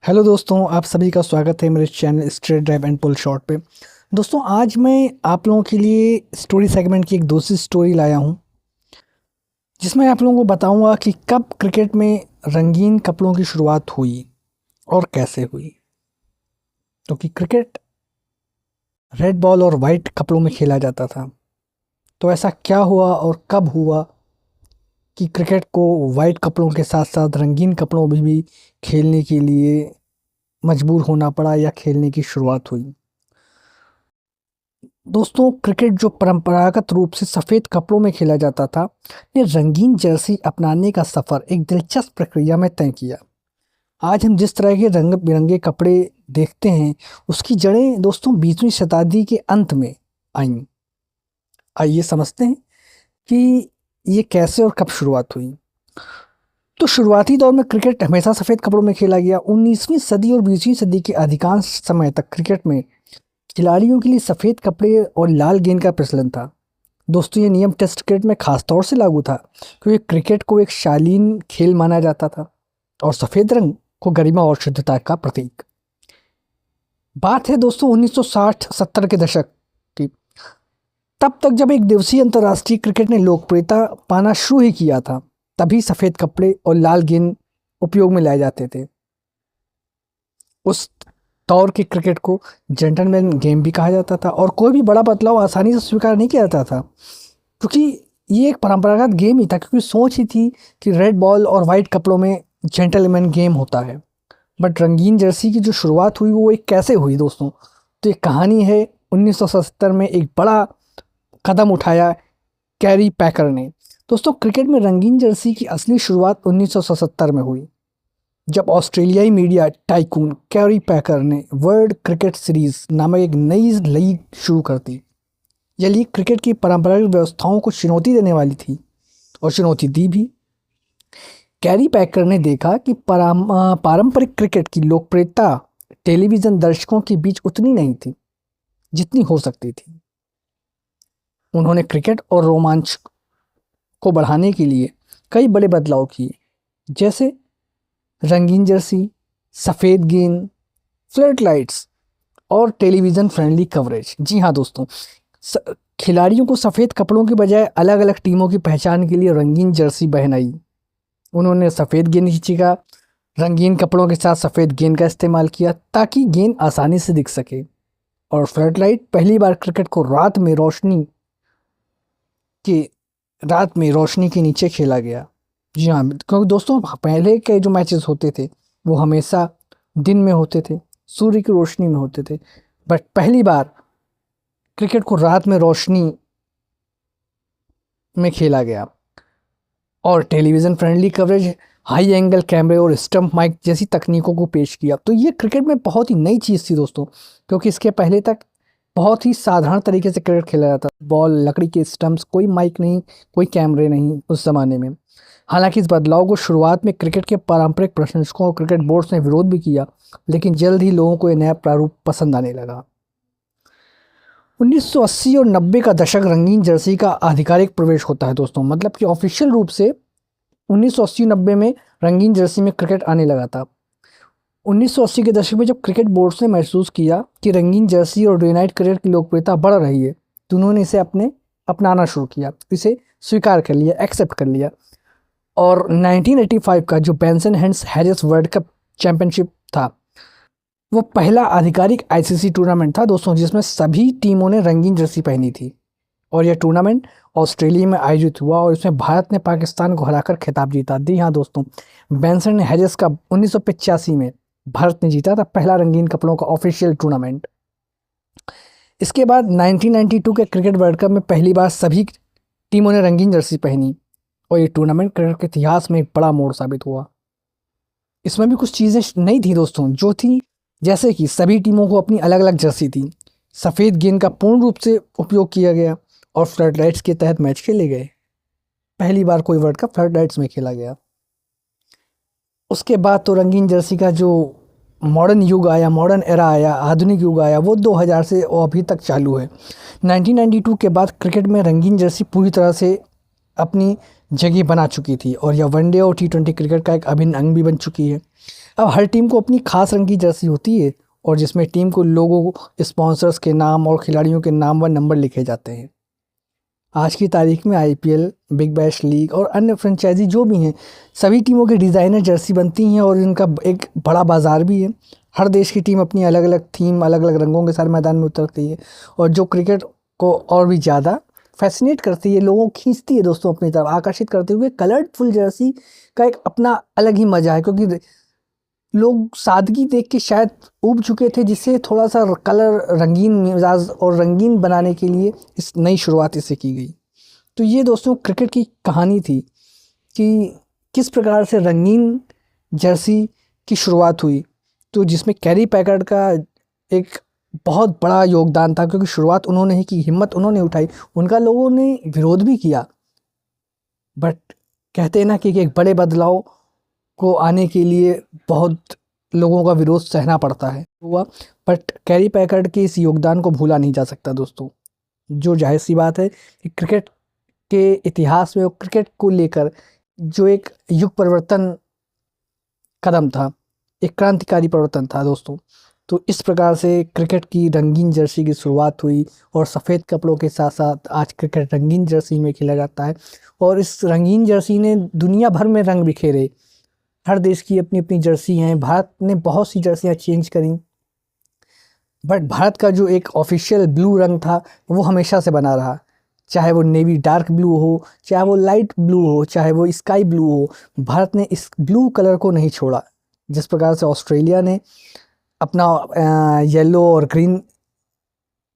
Hello दोस्तों, आप सभी का स्वागत है मेरे channel straight drive and pull shot पे। दोस्तों, आज मैं आप लोगों के लिए स्टोरी सेगमेंट की एक दूसरी स्टोरी लाया हूं, जिसमें आप लोगों को बताऊंगा कि कब क्रिकेट में रंगीन कपड़ों की शुरुआत हुई और कैसे हुई। क्योंकि क्रिकेट रेड बॉल और वाइट कपड़ों में खेला जाता था, तो ऐसा क्या हुआ और कब हुआ कि क्रिकेट को वाइट कपड़ों के साथ साथ रंगीन कपड़ों में भी खेलने के लिए मजबूर होना पड़ा या खेलने की शुरुआत हुई। दोस्तों, क्रिकेट जो परंपरागत रूप से सफ़ेद कपड़ों में खेला जाता था, ने रंगीन जर्सी अपनाने का सफ़र एक दिलचस्प प्रक्रिया में तय किया। आज हम जिस तरह के रंग बिरंगे कपड़े देखते हैं, उसकी जड़ें दोस्तों 20वीं शताब्दी के अंत में आईं। आइए समझते हैं कि ये कैसे और कब शुरुआत हुई। तो शुरुआती दौर में क्रिकेट हमेशा सफ़ेद कपड़ों में खेला गया। 19वीं सदी और 20वीं सदी के अधिकांश समय तक क्रिकेट में खिलाड़ियों के लिए सफ़ेद कपड़े और लाल गेंद का प्रचलन था। दोस्तों, ये नियम टेस्ट क्रिकेट में खास तौर से लागू था, क्योंकि क्रिकेट को एक शालीन खेल माना जाता था और सफ़ेद रंग को गरिमा और शुद्धता का प्रतीक। बात है दोस्तों 1960-70 के दशक की। तब तक जब एक दिवसीय अंतर्राष्ट्रीय क्रिकेट ने लोकप्रियता पाना शुरू ही किया था, तभी सफ़ेद कपड़े और लाल गेंद उपयोग में लाए जाते थे। उस दौर के क्रिकेट को जेंटलमैन गेम भी कहा जाता था और कोई भी बड़ा बदलाव आसानी से स्वीकार नहीं किया जाता था, क्योंकि ये एक परंपरागत गेम ही था। क्योंकि सोच ही थी कि रेड बॉल और वाइट कपड़ों में जेंटलमैन गेम होता है। बट रंगीन जर्सी की जो शुरुआत हुई वो एक कैसे हुई दोस्तों, तो एक कहानी है। 1970 में एक बड़ा कदम उठाया कैरी पैकर ने। दोस्तों, क्रिकेट में रंगीन जर्सी की असली शुरुआत 1977 में हुई, जब ऑस्ट्रेलियाई मीडिया टाइकून कैरी पैकर ने वर्ल्ड क्रिकेट सीरीज नामक एक नई लीग शुरू कर दी। यह लीग क्रिकेट की पारंपरिक व्यवस्थाओं को चुनौती देने वाली थी और चुनौती दी भी। कैरी पैकर ने देखा कि पारंपरिक क्रिकेट की लोकप्रियता टेलीविज़न दर्शकों के बीच उतनी नहीं थी जितनी हो सकती थी। उन्होंने क्रिकेट और रोमांच को बढ़ाने के लिए कई बड़े बदलाव किए, जैसे रंगीन जर्सी, सफ़ेद गेंद, फ्लड लाइट्स और टेलीविज़न फ्रेंडली कवरेज। जी हाँ दोस्तों, खिलाड़ियों को सफ़ेद कपड़ों के बजाय अलग अलग टीमों की पहचान के लिए रंगीन जर्सी पहनाई। उन्होंने सफ़ेद गेंद की जगह रंगीन कपड़ों के साथ सफ़ेद गेंद का इस्तेमाल किया, ताकि गेंद आसानी से दिख सके। और फ्लड लाइट पहली बार क्रिकेट को रात में रोशनी के नीचे खेला गया। जी हाँ, क्योंकि दोस्तों पहले के जो मैचेस होते थे वो हमेशा दिन में होते थे, सूर्य की रोशनी में होते थे। बट पहली बार क्रिकेट को रात में रोशनी में खेला गया। और television friendly coverage, high angle कैमरे और स्टंप माइक जैसी तकनीकों को पेश किया। तो ये क्रिकेट में बहुत ही नई चीज़ थी दोस्तों, क्योंकि इसके पहले तक बहुत ही साधारण तरीके से क्रिकेट खेला जाता। बॉल, लकड़ी के स्टंप्स, कोई माइक नहीं, कोई कैमरे नहीं उस ज़माने में। हालांकि इस बदलाव को शुरुआत में क्रिकेट के पारंपरिक प्रशंसकों और क्रिकेट बोर्ड्स ने विरोध भी किया, लेकिन जल्द ही लोगों को यह नया प्रारूप पसंद आने लगा। 1980 और 90 का दशक रंगीन जर्सी का आधिकारिक प्रवेश होता है दोस्तों, मतलब कि ऑफिशियल रूप से 1980-90 में रंगीन जर्सी में क्रिकेट आने लगा था। 1980 के दशक में जब क्रिकेट बोर्ड्स ने महसूस किया कि रंगीन जर्सी और डे नाइट क्रिकेट की लोकप्रियता बढ़ रही है, तो उन्होंने इसे अपनाना शुरू किया, इसे स्वीकार कर लिया, एक्सेप्ट कर लिया। और 1985 का जो Benson hands Harris world cup championship था, वो पहला आधिकारिक आईसीसी टूर्नामेंट था दोस्तों, जिसमें सभी टीमों ने रंगीन जर्सी पहनी थी। और यह टूर्नामेंट ऑस्ट्रेलिया में आयोजित हुआ और इसमें भारत ने पाकिस्तान को हराकर खिताब जीता। जी हाँ दोस्तों, बेंसन हैरिस का 1985 में भारत ने जीता था पहला रंगीन कपड़ों का ऑफिशियल टूर्नामेंट। इसके बाद 1992 के क्रिकेट वर्ल्ड कप में पहली बार सभी टीमों ने रंगीन जर्सी पहनी और ये टूर्नामेंट क्रिकेट के इतिहास में एक बड़ा मोड़ साबित हुआ। इसमें भी कुछ चीज़ें नहीं थी दोस्तों जो थी, जैसे कि सभी टीमों को अपनी अलग अलग जर्सी थी, सफ़ेद गेंद का पूर्ण रूप से उपयोग किया गया और फ्लड लाइट्स के तहत मैच खेले गए। पहली बार कोई वर्ल्ड कप फ्लड लाइट्स में खेला गया। उसके बाद तो रंगीन जर्सी का जो मॉडर्न युग आया, मॉडर्न एरा आया, आधुनिक युग आया, वो 2000 से अभी तक चालू है। 1992 के बाद क्रिकेट में रंगीन जर्सी पूरी तरह से अपनी जगह बना चुकी थी और यह वनडे और T20 क्रिकेट का एक अभिन्न अंग भी बन चुकी है। अब हर टीम को अपनी खास रंग की जर्सी होती है और जिसमें टीम को लोगों, स्पॉन्सर्स के नाम और खिलाड़ियों के नाम व नंबर लिखे जाते हैं। आज की तारीख में आईपीएल, बिग बैश लीग और अन्य फ्रेंचाइजी जो भी हैं, सभी टीमों की डिज़ाइनर जर्सी बनती हैं और इनका एक बड़ा बाज़ार भी है। हर देश की टीम अपनी अलग अलग थीम, अलग अलग रंगों के साथ मैदान में उतरती है और जो क्रिकेट को और भी ज़्यादा फैसिनेट करती है, लोगों को खींचती है दोस्तों अपनी तरफ आकर्षित करते हुए। कलरफुल जर्सी का एक अपना अलग ही मज़ा है, क्योंकि लोग सादगी देख के शायद ऊब चुके थे, जिससे थोड़ा सा कलर रंगीन मिजाज और रंगीन बनाने के लिए इस नई शुरुआत इससे की गई। तो ये दोस्तों क्रिकेट की कहानी थी कि किस प्रकार से रंगीन जर्सी की शुरुआत हुई, तो जिसमें कैरी पैकर्ड का एक बहुत बड़ा योगदान था, क्योंकि शुरुआत उन्होंने ही की, हिम्मत उन्होंने उठाई, उनका लोगों ने विरोध भी किया, बट कहते हैं ना कि एक बड़े बदलाव को आने के लिए बहुत लोगों का विरोध सहना पड़ता है हुआ। बट कैरी पैकर्ड के इस योगदान को भूला नहीं जा सकता दोस्तों, जो जाहिर सी बात है कि क्रिकेट के इतिहास में और क्रिकेट को लेकर जो एक युग परिवर्तन कदम था, एक क्रांतिकारी परिवर्तन था दोस्तों। तो इस प्रकार से क्रिकेट की रंगीन जर्सी की शुरुआत हुई और सफ़ेद कपड़ों के साथ साथ आज क्रिकेट रंगीन जर्सी में खेला जाता है और इस रंगीन जर्सी ने दुनिया भर में रंग बिखेरे। हर देश की अपनी अपनी जर्सी हैं, भारत ने बहुत सी जर्सियाँ चेंज करी, बट भारत का जो एक ऑफिशियल ब्लू रंग था वो हमेशा से बना रहा, चाहे वो नेवी डार्क ब्लू हो, चाहे वो लाइट ब्लू हो, चाहे वो स्काई ब्लू हो, भारत ने इस ब्लू कलर को नहीं छोड़ा। जिस प्रकार से ऑस्ट्रेलिया ने अपना येलो और ग्रीन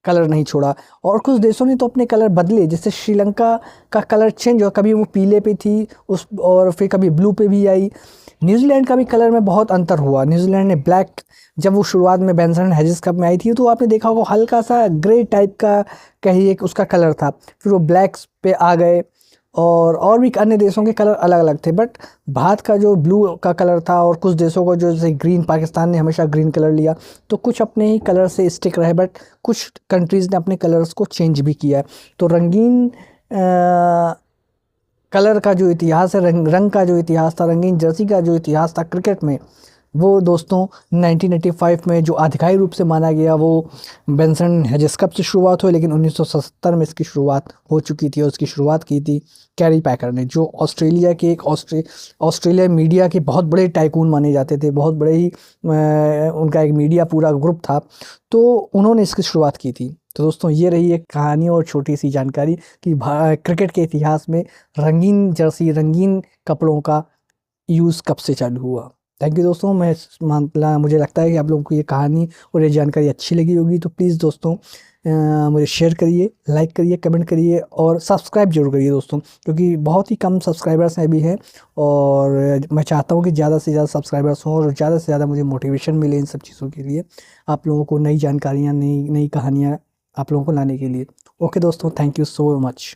कलर नहीं छोड़ा, और कुछ देशों ने तो अपने कलर बदले, जैसे श्रीलंका का कलर चेंज हुआ, कभी वो पीले पे थी उस और फिर कभी ब्लू पे भी आई। न्यूजीलैंड का भी कलर में बहुत अंतर हुआ, न्यूजीलैंड ने ब्लैक, जब वो शुरुआत में बेंसन हेजिस कप में आई थी तो आपने देखा होगा हल्का सा ग्रे टाइप का कहिए एक उसका कलर था, फिर वो ब्लैक्स पे आ गए और भी अन्य देशों के कलर अलग अलग थे, बट भारत का जो ब्लू का कलर था और कुछ देशों का जो जैसे ग्रीन, पाकिस्तान ने हमेशा ग्रीन कलर लिया, तो कुछ अपने ही कलर से स्टिक रहे, बट कुछ कंट्रीज़ ने अपने कलर्स को चेंज भी किया। तो रंगीन कलर का जो इतिहास है, रंग का जो इतिहास था, रंगीन जर्सी का जो इतिहास था क्रिकेट में, वो दोस्तों 1985 में जो आधिकारिक रूप से माना गया वो बेंसन हेजिस कप से शुरुआत हुई, लेकिन 1977 में इसकी शुरुआत हो चुकी थी और इसकी शुरुआत की थी कैरी पैकर ने, जो ऑस्ट्रेलिया के एक ऑस्ट्रेलिया मीडिया के बहुत बड़े टाइकून माने जाते थे, बहुत बड़े ही उनका एक मीडिया पूरा ग्रुप था, तो उन्होंने इसकी शुरुआत की थी। तो दोस्तों ये रही एक कहानी और छोटी सी जानकारी कि क्रिकेट के इतिहास में रंगीन जर्सी, रंगीन कपड़ों का यूज़ कब से चालू हुआ। थैंक यू दोस्तों, मुझे लगता है कि आप लोगों को ये कहानी और ये जानकारी अच्छी लगी होगी, तो प्लीज़ दोस्तों मुझे शेयर करिए, लाइक करिए, कमेंट करिए और सब्सक्राइब जरूर करिए दोस्तों, क्योंकि बहुत ही कम सब्सक्राइबर्स हैं अभी हैं और मैं चाहता हूँ कि ज़्यादा से ज़्यादा सब्सक्राइबर्स हों और ज़्यादा से ज़्यादा मुझे मोटिवेशन मिले इन सब चीज़ों के लिए, आप लोगों को नई जानकारियाँ, नई नई कहानियाँ आप लोगों को लाने के लिए। ओके दोस्तों, थैंक यू सो मच।